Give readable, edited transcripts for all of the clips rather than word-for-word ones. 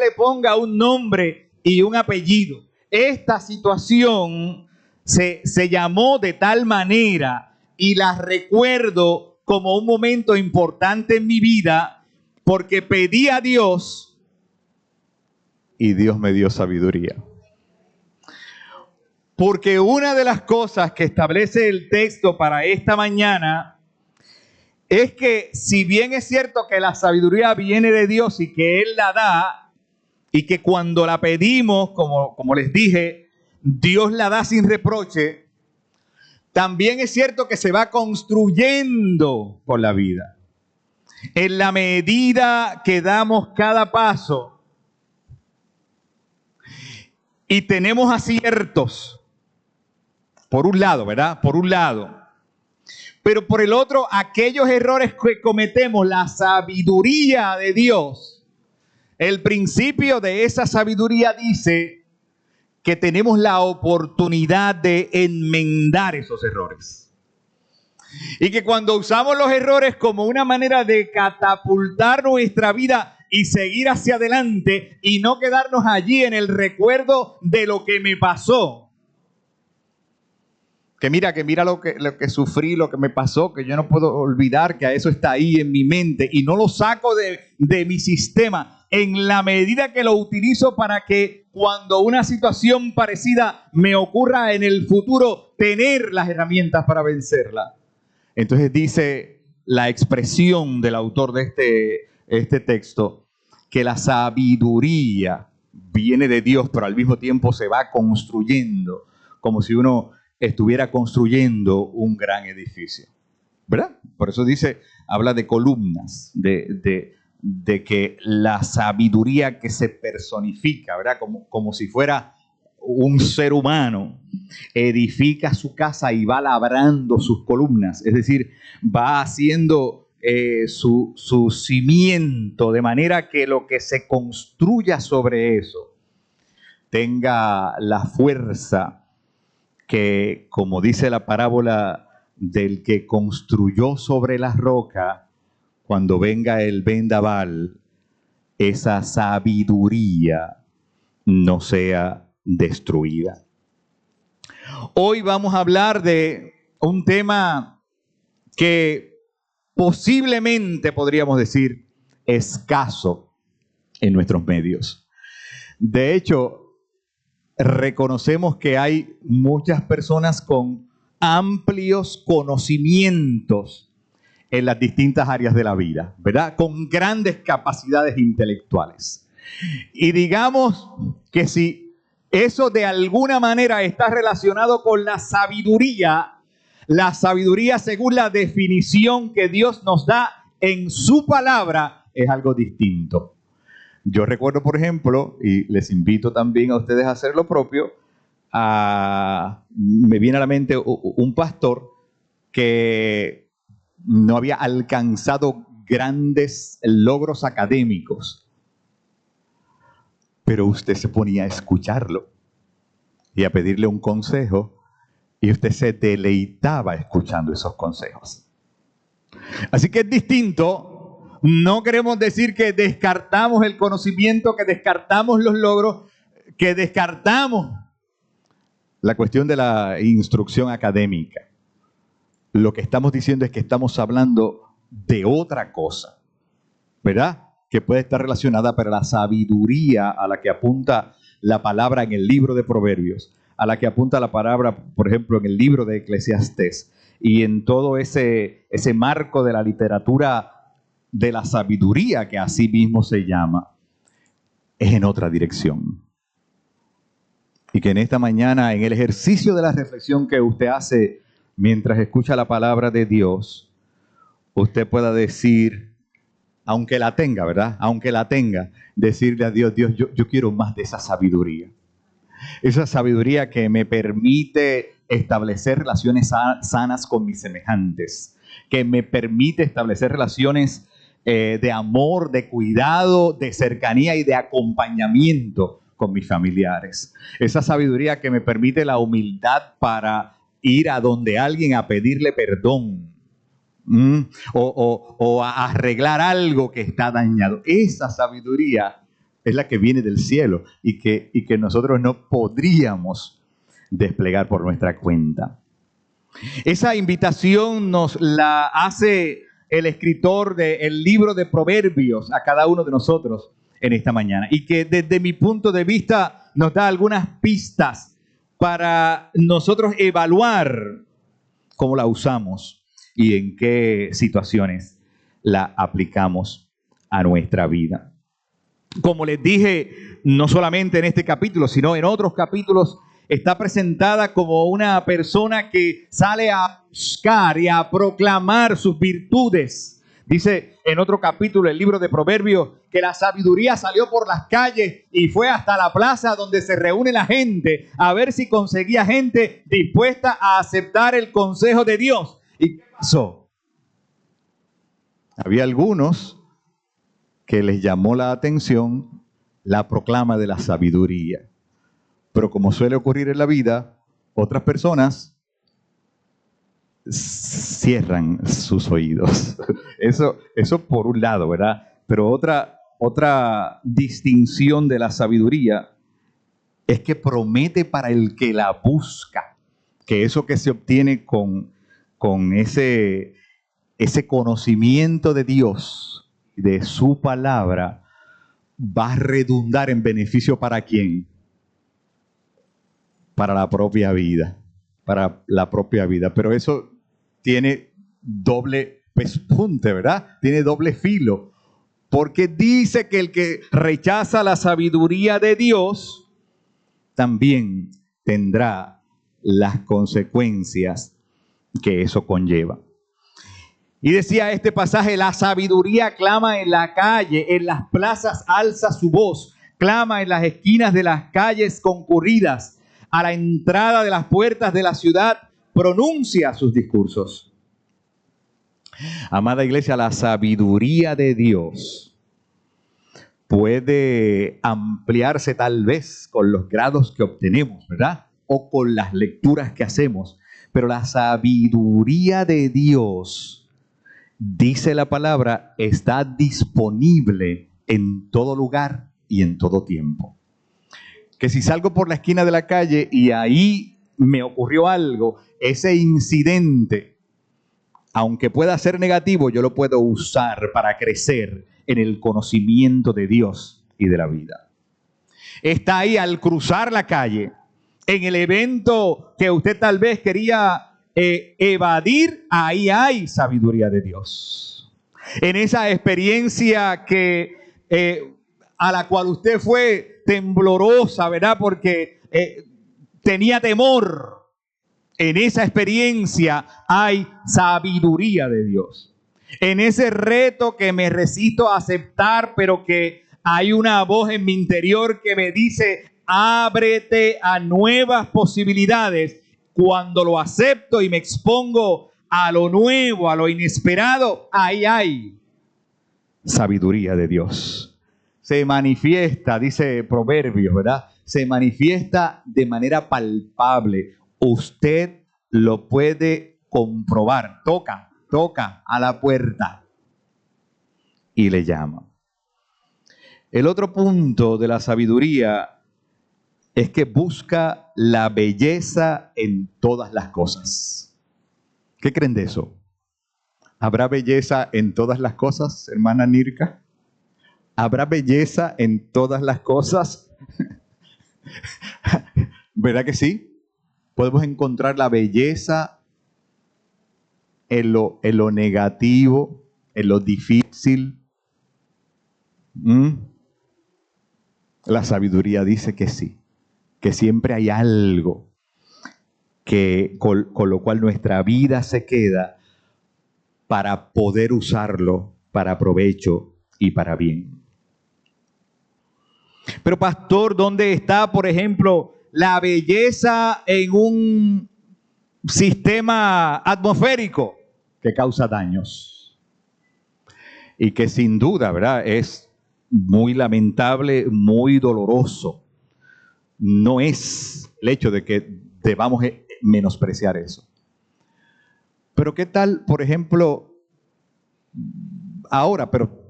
le ponga un nombre y un apellido. Esta situación se llamó de tal manera y la recuerdo como un momento importante en mi vida porque pedí a Dios y Dios me dio sabiduría. Porque una de las cosas que establece el texto para esta mañana es que si bien es cierto que la sabiduría viene de Dios y que Él la da, y que cuando la pedimos, como les dije, Dios la da sin reproche, también es cierto que se va construyendo por la vida. En la medida que damos cada paso y tenemos aciertos, por un lado, ¿verdad? Por un lado. Pero por el otro, aquellos errores que cometemos, la sabiduría de Dios, el principio de esa sabiduría dice que tenemos la oportunidad de enmendar esos errores. Y que cuando usamos los errores como una manera de catapultar nuestra vida y seguir hacia adelante y no quedarnos allí en el recuerdo de lo que me pasó. Que mira lo que sufrí, lo que me pasó, que yo no puedo olvidar, que a eso está ahí en mi mente y no lo saco de mi sistema. En la medida que lo utilizo para que cuando una situación parecida me ocurra en el futuro, tener las herramientas para vencerla. Entonces dice la expresión del autor de este texto, que la sabiduría viene de Dios, pero al mismo tiempo se va construyendo, como si uno estuviera construyendo un gran edificio, ¿verdad? Por eso dice, habla de columnas, de que la sabiduría que se personifica, ¿verdad? Como si fuera un ser humano, edifica su casa y va labrando sus columnas, es decir, va haciendo su cimiento de manera que lo que se construya sobre eso tenga la fuerza que, como dice la parábola del que construyó sobre la roca, cuando venga el vendaval, esa sabiduría no sea destruida. Hoy vamos a hablar de un tema que posiblemente podríamos decir escaso en nuestros medios. De hecho, reconocemos que hay muchas personas con amplios conocimientos en las distintas áreas de la vida, ¿verdad? Con grandes capacidades intelectuales. Y digamos que si eso de alguna manera está relacionado con la sabiduría según la definición que Dios nos da en su palabra es algo distinto. Yo recuerdo, por ejemplo, y les invito también a ustedes a hacer lo propio, me viene a la mente un pastor que no había alcanzado grandes logros académicos, pero usted se ponía a escucharlo y a pedirle un consejo y usted se deleitaba escuchando esos consejos. Así que es distinto. No queremos decir que descartamos el conocimiento, que descartamos los logros, que descartamos la cuestión de la instrucción académica. Lo que estamos diciendo es que estamos hablando de otra cosa, ¿verdad? Que puede estar relacionada, pero la sabiduría a la que apunta la palabra en el libro de Proverbios, a la que apunta la palabra, por ejemplo, en el libro de Eclesiastés, y en todo ese marco de la literatura de la sabiduría, que así mismo se llama, es en otra dirección. Y que en esta mañana, en el ejercicio de la reflexión que usted hace mientras escucha la palabra de Dios, usted pueda decir, aunque la tenga, ¿verdad? Aunque la tenga, decirle a Dios, yo quiero más de esa sabiduría. Esa sabiduría que me permite establecer relaciones sanas con mis semejantes, que me permite establecer relaciones de amor, de cuidado, de cercanía y de acompañamiento con mis familiares. Esa sabiduría que me permite la humildad para ir a donde alguien a pedirle perdón o a arreglar algo que está dañado. Esa sabiduría es la que viene del cielo y que nosotros no podríamos desplegar por nuestra cuenta. Esa invitación nos la hace el escritor del libro de Proverbios a cada uno de nosotros en esta mañana, y que desde mi punto de vista nos da algunas pistas para nosotros evaluar cómo la usamos y en qué situaciones la aplicamos a nuestra vida. Como les dije, no solamente en este capítulo, sino en otros capítulos, está presentada como una persona que sale a buscar y a proclamar sus virtudes. Dice en otro capítulo del libro de Proverbios que la sabiduría salió por las calles y fue hasta la plaza donde se reúne la gente a ver si conseguía gente dispuesta a aceptar el consejo de Dios. ¿Y qué pasó? Había algunos que les llamó la atención la proclama de la sabiduría. Pero como suele ocurrir en la vida, otras personas cierran sus oídos. Eso por un lado, ¿verdad? Pero otra distinción de la sabiduría es que promete para el que la busca, que eso que se obtiene con ese conocimiento de Dios, de su palabra, va a redundar en beneficio ¿para quién? Para la propia vida, para la propia vida. Pero eso tiene doble pespunte, ¿verdad? Tiene doble filo. Porque dice que el que rechaza la sabiduría de Dios también tendrá las consecuencias que eso conlleva. Y decía este pasaje, la sabiduría clama en la calle, en las plazas alza su voz, clama en las esquinas de las calles concurridas, a la entrada de las puertas de la ciudad, pronuncia sus discursos. Amada iglesia, la sabiduría de Dios puede ampliarse tal vez con los grados que obtenemos, ¿verdad? O con las lecturas que hacemos. Pero la sabiduría de Dios, dice la palabra, está disponible en todo lugar y en todo tiempo. Que si salgo por la esquina de la calle y ahí me ocurrió algo, ese incidente, aunque pueda ser negativo, yo lo puedo usar para crecer en el conocimiento de Dios y de la vida. Está ahí al cruzar la calle, en el evento que usted tal vez quería evadir, ahí hay sabiduría de Dios. En esa experiencia a la cual usted fue temblorosa, ¿verdad? Porque tenía temor. En esa experiencia hay sabiduría de Dios. En ese reto que me resisto a aceptar, pero que hay una voz en mi interior que me dice, ábrete a nuevas posibilidades. Cuando lo acepto y me expongo a lo nuevo, a lo inesperado, ahí hay sabiduría de Dios. Se manifiesta, dice Proverbios, ¿verdad? Se manifiesta de manera palpable. Usted lo puede comprobar. Toca a la puerta y le llama. El otro punto de la sabiduría es que busca la belleza en todas las cosas. ¿Qué creen de eso? ¿Habrá belleza en todas las cosas, hermana Nirka? ¿Habrá belleza en todas las cosas? ¿Verdad que sí? Podemos encontrar la belleza en lo negativo, en lo difícil. La sabiduría dice que sí, que siempre hay algo con lo cual nuestra vida se queda para poder usarlo para provecho y para bien. Pero pastor, ¿dónde está, por ejemplo, la belleza en un sistema atmosférico que causa daños? Y que sin duda, ¿verdad?, es muy lamentable, muy doloroso. No es el hecho de que debamos menospreciar eso. Pero ¿qué tal, por ejemplo, ahora, pero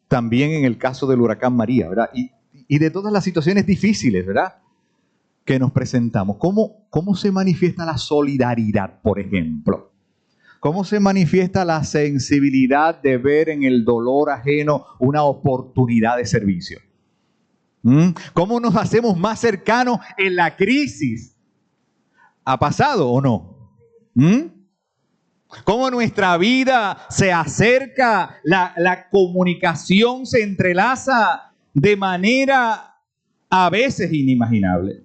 también en el caso del huracán María, ¿verdad? y de todas las situaciones difíciles, ¿verdad?, que nos presentamos. ¿Cómo se manifiesta la solidaridad, por ejemplo? ¿Cómo se manifiesta la sensibilidad de ver en el dolor ajeno una oportunidad de servicio? ¿Cómo nos hacemos más cercanos en la crisis? ¿Ha pasado o no? ¿Cómo nuestra vida se acerca, la comunicación se entrelaza de manera a veces inimaginable?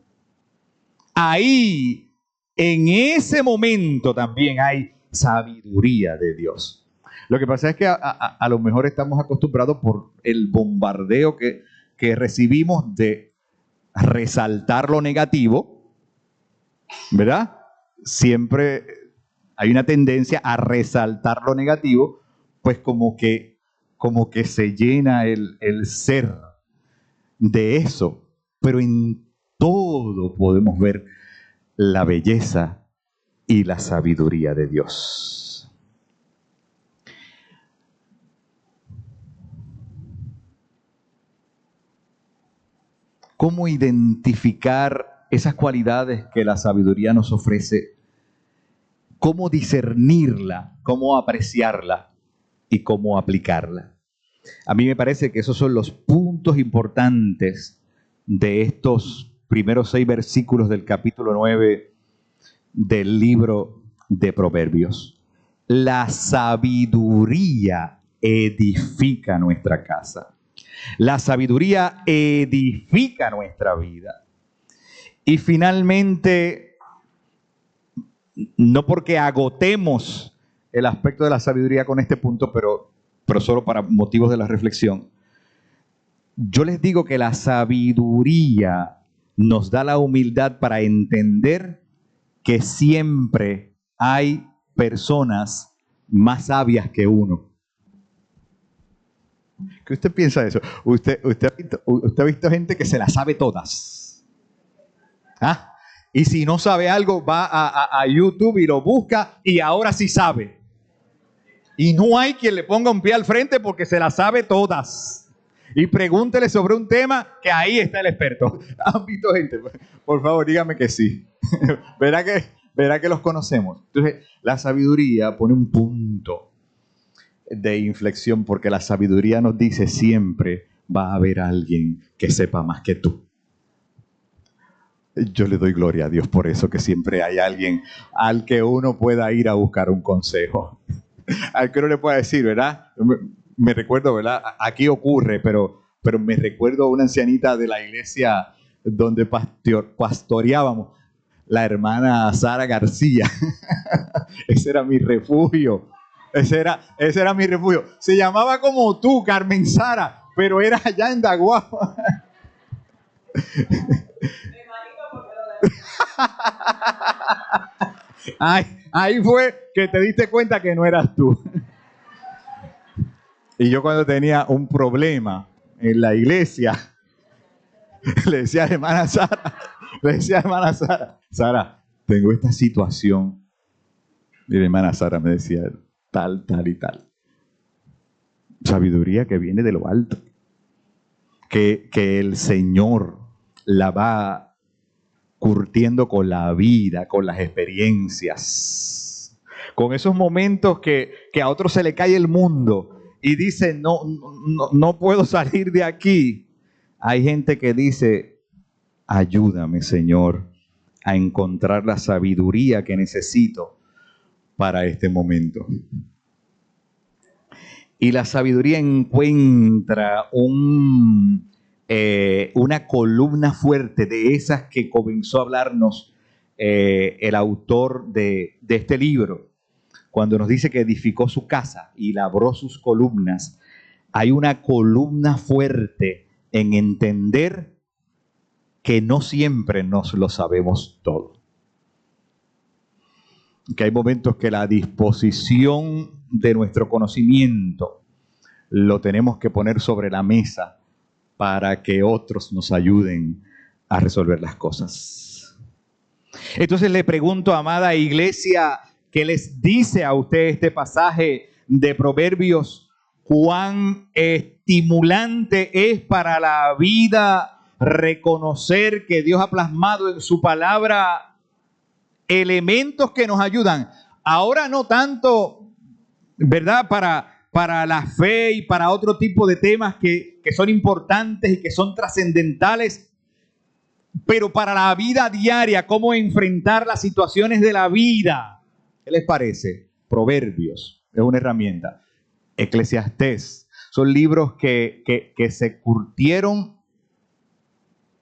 Ahí, en ese momento también hay sabiduría de Dios. Lo que pasa es que a lo mejor estamos acostumbrados por el bombardeo que recibimos de resaltar lo negativo, ¿verdad? Siempre hay una tendencia a resaltar lo negativo, pues como que se llena el ser de eso. Pero en todo podemos ver la belleza y la sabiduría de Dios. ¿Cómo identificar esas cualidades que la sabiduría nos ofrece? ¿Cómo discernirla? ¿Cómo apreciarla? ¿Y cómo aplicarla? A mí me parece que esos son los puntos importantes de estos primeros 6 versículos del capítulo 9 del libro de Proverbios. La sabiduría edifica nuestra casa. La sabiduría edifica nuestra vida. Y finalmente, no porque agotemos el aspecto de la sabiduría con este punto, pero solo para motivos de la reflexión, yo les digo que la sabiduría nos da la humildad para entender que siempre hay personas más sabias que uno. ¿Qué usted piensa de eso? ¿Usted ha visto gente que se las sabe todas? ¿Ah? Y si no sabe algo, va a YouTube y lo busca y ahora sí sabe. Y no hay quien le ponga un pie al frente porque se las sabe todas. Y pregúntele sobre un tema que ahí está el experto. ¿Han visto gente? Por favor, dígame que sí. Verá que los conocemos. Entonces, la sabiduría pone un punto de inflexión porque la sabiduría nos dice siempre va a haber alguien que sepa más que tú. Yo le doy gloria a Dios por eso, que siempre hay alguien al que uno pueda ir a buscar un consejo. Al que uno le pueda decir, ¿verdad? Me recuerdo, ¿verdad? Aquí ocurre, pero me recuerdo a una ancianita de la iglesia donde pastoreábamos, la hermana Sara García. Ese era mi refugio. Ese era mi refugio. Se llamaba como tú, Carmen Sara, pero era allá en Daguao. Ahí fue que te diste cuenta que no eras tú. Y yo cuando tenía un problema en la iglesia, le decía a la hermana Sara, Sara, tengo esta situación. Y la hermana Sara me decía, tal y tal. Sabiduría que viene de lo alto. Que el Señor la va curtiendo con la vida, con las experiencias. Con esos momentos que a otros se le cae el mundo y dice, no puedo salir de aquí. Hay gente que dice, ayúdame, Señor, a encontrar la sabiduría que necesito para este momento. Y la sabiduría encuentra una columna fuerte de esas que comenzó a hablarnos el autor de este libro, cuando nos dice que edificó su casa y labró sus columnas. Hay una columna fuerte en entender que no siempre nos lo sabemos todo. Que hay momentos que la disposición de nuestro conocimiento lo tenemos que poner sobre la mesa para que otros nos ayuden a resolver las cosas. Entonces le pregunto, amada iglesia, ¿qué les dice a usted este pasaje de Proverbios? ¿Cuán estimulante es para la vida reconocer que Dios ha plasmado en su palabra elementos que nos ayudan. Ahora no tanto, ¿verdad? Para la fe y para otro tipo de temas que son importantes y que son trascendentales, pero para la vida diaria, cómo enfrentar las situaciones de la vida. ¿Qué les parece? Proverbios es una herramienta. Eclesiastés son libros que se curtieron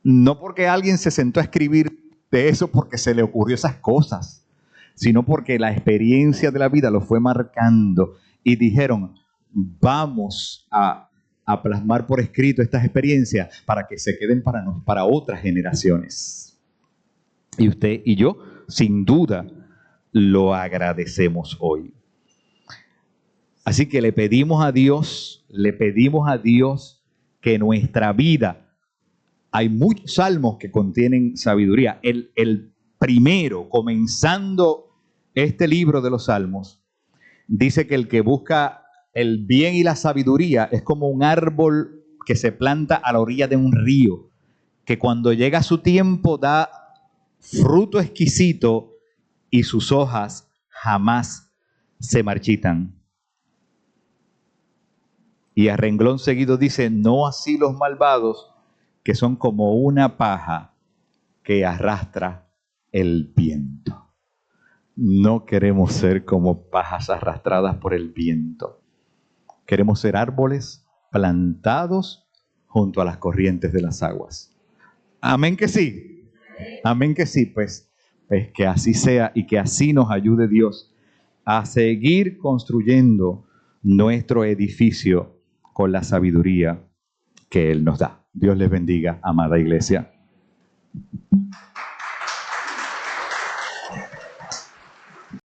no porque alguien se sentó a escribir de eso porque se le ocurrió esas cosas, sino porque la experiencia de la vida lo fue marcando y dijeron, vamos a plasmar por escrito estas experiencias para que se queden para otras generaciones. Y usted y yo, sin duda, lo agradecemos hoy. Así que le pedimos a Dios que nuestra vida, hay muchos salmos que contienen sabiduría. El primero, comenzando este libro de los salmos, dice que el que busca el bien y la sabiduría es como un árbol que se planta a la orilla de un río, que cuando llega su tiempo da fruto exquisito y sus hojas jamás se marchitan. Y a renglón seguido dice, no así los malvados, que son como una paja que arrastra el viento. No queremos ser como pajas arrastradas por el viento. Queremos ser árboles plantados junto a las corrientes de las aguas. Amén que sí. Amén que sí. Pues que así sea y que así nos ayude Dios a seguir construyendo nuestro edificio con la sabiduría que Él nos da. Dios les bendiga, amada iglesia.